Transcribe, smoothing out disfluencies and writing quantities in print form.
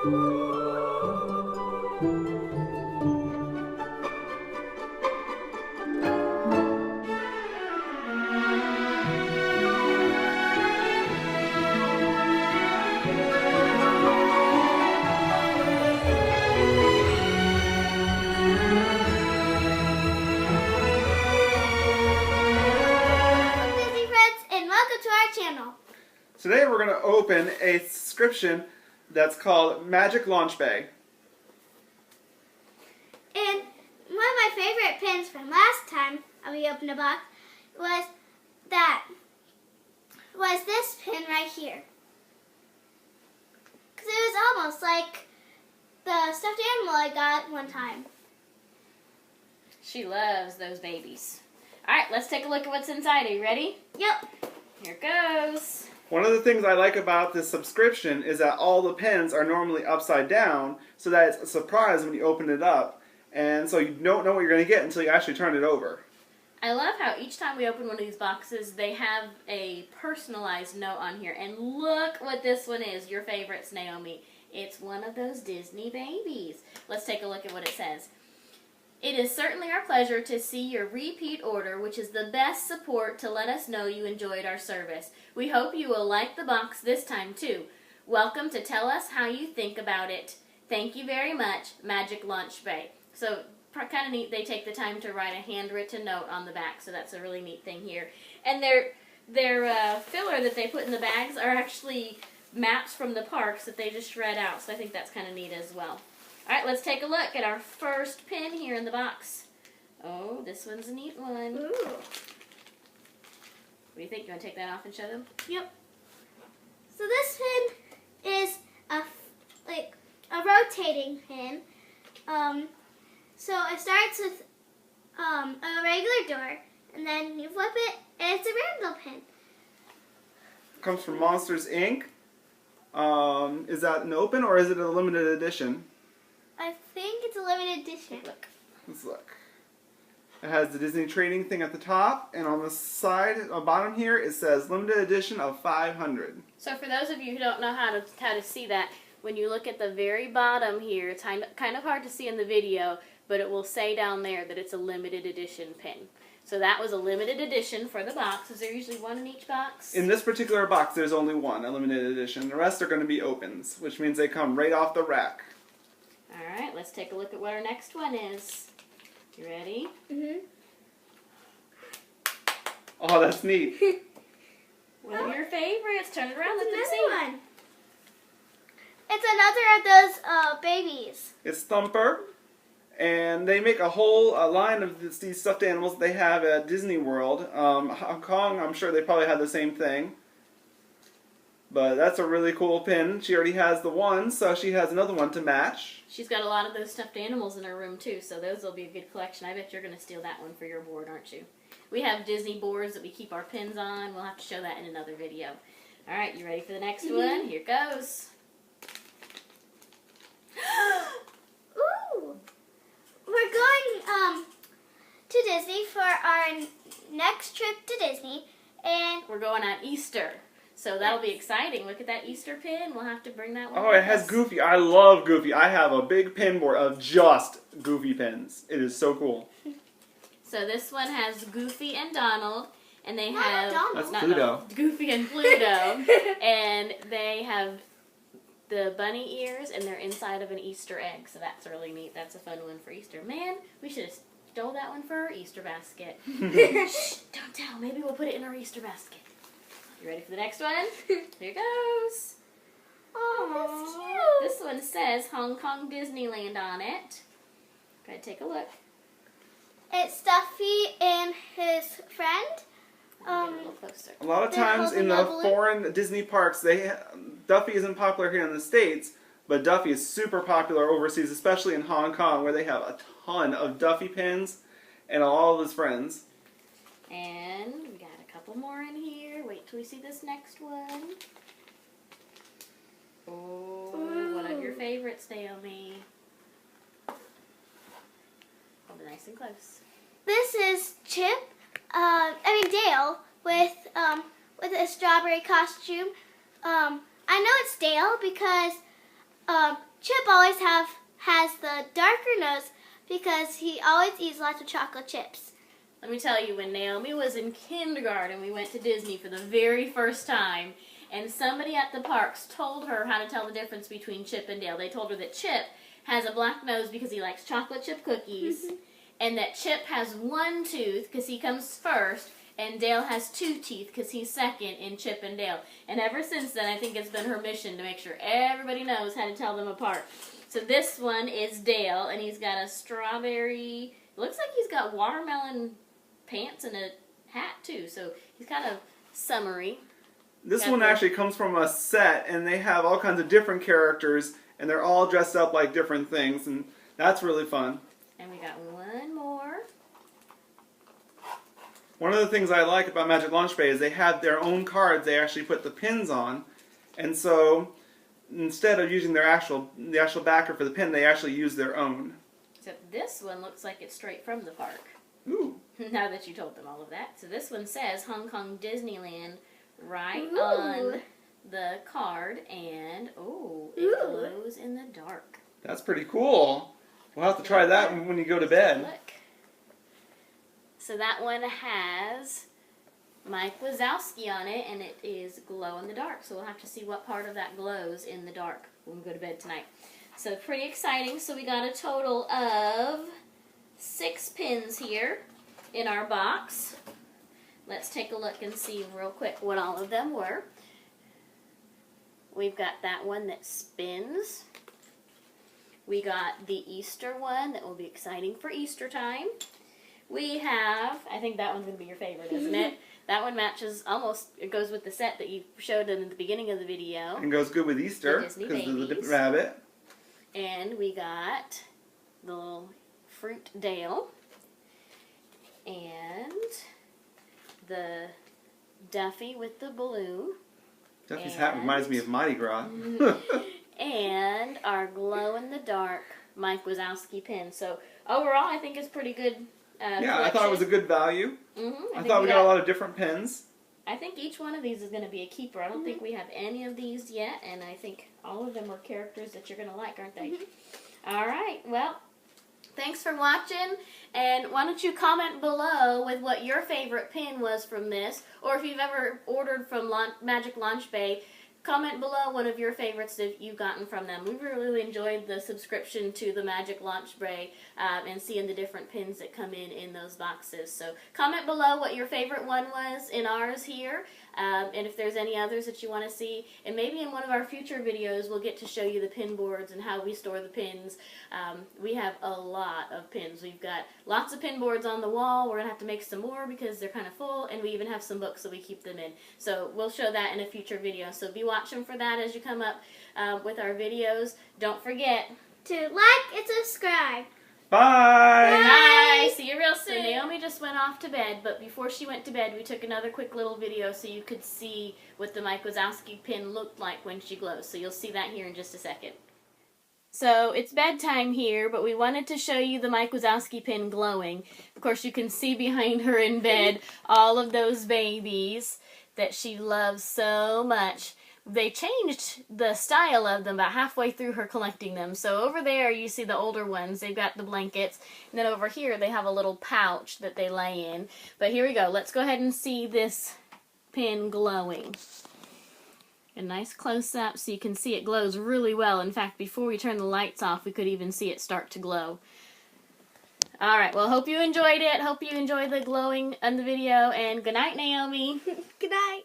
Disney friends, and welcome to our channel. Today we're going to open a subscription that's called Magic Launch Bay. And one of my favorite pins from last time we opened a box was this pin right here. Because it was almost like the stuffed animal I got one time. She loves those babies. Alright, let's take a look at what's inside. Are you ready? Yep. Here it goes. One of the things I like about this subscription is that all the pins are normally upside down, so that it's a surprise when you open it up, and so you don't know what you're going to get until you actually turn it over. I love how each time we open one of these boxes, they have a personalized note on here. And look what this one is, your favorites, Naomi. It's one of those Disney babies. Let's take a look at what it says. It is certainly our pleasure to see your repeat order, which is the best support to let us know you enjoyed our service. We hope you will like the box this time too. Welcome to tell us how you think about it. Thank you very much, Magic Launch Bay. So kind of neat, they take the time to write a handwritten note on the back, so that's a really neat thing here. And their filler that they put in the bags are actually maps from the parks that they just shred out, so I think that's kind of neat as well. Alright, let's take a look at our first pin here in the box. Oh, this one's a neat one. Ooh. What do you think? You want to take that off and show them? Yep. So this pin is a rotating pin. So it starts with a regular door, and then you flip it, and it's a rainbow pin. Comes from Monsters, Inc. Is that an open or is it a limited edition? I think it's a limited edition. Look. Let's look. It has the Disney trading thing at the top, and on the side, bottom here, it says limited edition of 500. So for those of you who don't know how to see that, when you look at the very bottom here, it's kind of hard to see in the video, but it will say down there that it's a limited edition pin. So that was a limited edition for the box. Is there usually one in each box? In this particular box, there's only one, a limited edition. The rest are going to be opens, which means they come right off the rack. Alright, let's take a look at what our next one is. You ready? Mm-hmm. Oh, that's neat. One of your favorites. Turn it around. Let them Another see. one. It's another of those babies. It's Thumper, and they make a whole line of these stuffed animals they have at Disney World. Hong Kong, I'm sure they probably had the same thing. But that's a really cool pin. She already has the one, so she has another one to match. She's got a lot of those stuffed animals in her room too, so those will be a good collection. I bet you're going to steal that one for your board, aren't you? We have Disney boards that we keep our pins on. We'll have to show that in another video. Alright, you ready for the next one? Here goes. Ooh. We're going to Disney for our next trip to Disney, and We're going on Easter, so that'll be exciting. Look at that Easter pin. We'll have to bring that one. Oh, it has Goofy. I love Goofy. I have a big pin board of just Goofy pins. It is so cool. So this one has Goofy and Donald, and they have Donald. That's not Pluto. Donald, Goofy and Pluto, and they have the bunny ears, and they're inside of an Easter egg. So that's really neat. That's a fun one for Easter. Man, we should have stole that one for our Easter basket. Shh, don't tell. Maybe we'll put it in our Easter basket. You ready for the next one? Here goes. oh, This one says Hong Kong Disneyland on it. Go ahead, take a look. it's Stuffy and his friend. Get a little closer. A lot of They're times in holding the a balloon? foreign Disney parks, Duffy isn't popular here in the States, but Duffy is super popular overseas, especially in Hong Kong, where they have a ton of Duffy pins and all of his friends. And we got a couple more in here. Wait till we see this next one. Oh, one of your favorites, Naomi. Hold it nice and close. This is Dale with a strawberry costume. I know it's Dale because Chip always has the darker nose because he always eats lots of chocolate chips. Let me tell you, when Naomi was in kindergarten, we went to Disney for the very first time, and somebody at the parks told her how to tell the difference between Chip and Dale. They told her that Chip has a black nose because he likes chocolate chip cookies, and that Chip has one tooth because he comes first, and Dale has two teeth because he's second in Chip and Dale. And ever since then, I think it's been her mission to make sure everybody knows how to tell them apart. So this one is Dale, and he's got a strawberry, it looks like he's got watermelon pants and a hat too, so he's kind of summery. This one actually comes from a set, and they have all kinds of different characters, and they're all dressed up like different things, and that's really fun. And we got one more. One of the things I like about Magic Launch Bay is they have their own cards they actually put the pins on, and so instead of using the actual backer for the pin, they actually use their own. Except this one looks like it's straight from the park. Ooh. Now that you told them all of that. So this one says Hong Kong Disneyland right Ooh. on the card, and it glows in the dark. That's pretty cool. We'll have to try that when you go to bed. Look. So that one has Mike Wazowski on it, and it is glow in the dark. So we'll have to see what part of that glows in the dark when we go to bed tonight. So pretty exciting. So we got a total of 6 pins here in our box. Let's take a look and see real quick what all of them were. We've got that one that spins. We got the Easter one that will be exciting for Easter time. We have, I think that one's going to be your favorite, isn't it? That one matches almost, it goes with the set that you showed in the beginning of the video. And goes good with Easter The Disney because of the babies. rabbit. And we got the little Fruit Dale. And the Duffy with the balloon. Duffy's hat reminds me of Mardi Gras. And our glow-in-the-dark Mike Wazowski pin. So overall, I think it's pretty good Yeah, I thought it was a good value. I think thought we got a lot of different pins. I think each one of these is going to be a keeper. I don't think we have any of these yet, and I think all of them are characters that you're going to like, aren't they? All right, well, thanks for watching, and why don't you comment below with what your favorite pin was from this, or if you've ever ordered from Magic Launch Bay, comment below one of your favorites that you've gotten from them. We really enjoyed the subscription to the Magic Launch Bay and seeing the different pins that come in those boxes. So comment below what your favorite one was in ours here, and if there's any others that you want to see. And maybe in one of our future videos we'll get to show you the pin boards and how we store the pins. We have a lot of pins. We've got lots of pin boards on the wall. We're going to have to make some more because they're kind of full, and we even have some books that we keep them in. So we'll show that in a future video. So be watching for that as you come up with our videos. Don't forget to like and subscribe. Bye! Bye! See you real soon. Naomi just went off to bed, but before she went to bed, we took another quick little video so you could see what the Mike Wazowski pin looked like when she glows. So you'll see that here in just a second. So it's bedtime here, but we wanted to show you the Mike Wazowski pin glowing. Of course, you can see behind her in bed all of those babies that she loves so much. They changed the style of them about halfway through her collecting them. So over there you see the older ones. They've got the blankets. And then over here they have a little pouch that they lay in. But here we go. Let's go ahead and see this pin glowing. A nice close-up so you can see it glows really well. In fact, before we turn the lights off, we could even see it start to glow. Alright, well, hope you enjoyed it. Hope you enjoyed the glowing on the video. And good night, Naomi. Good night.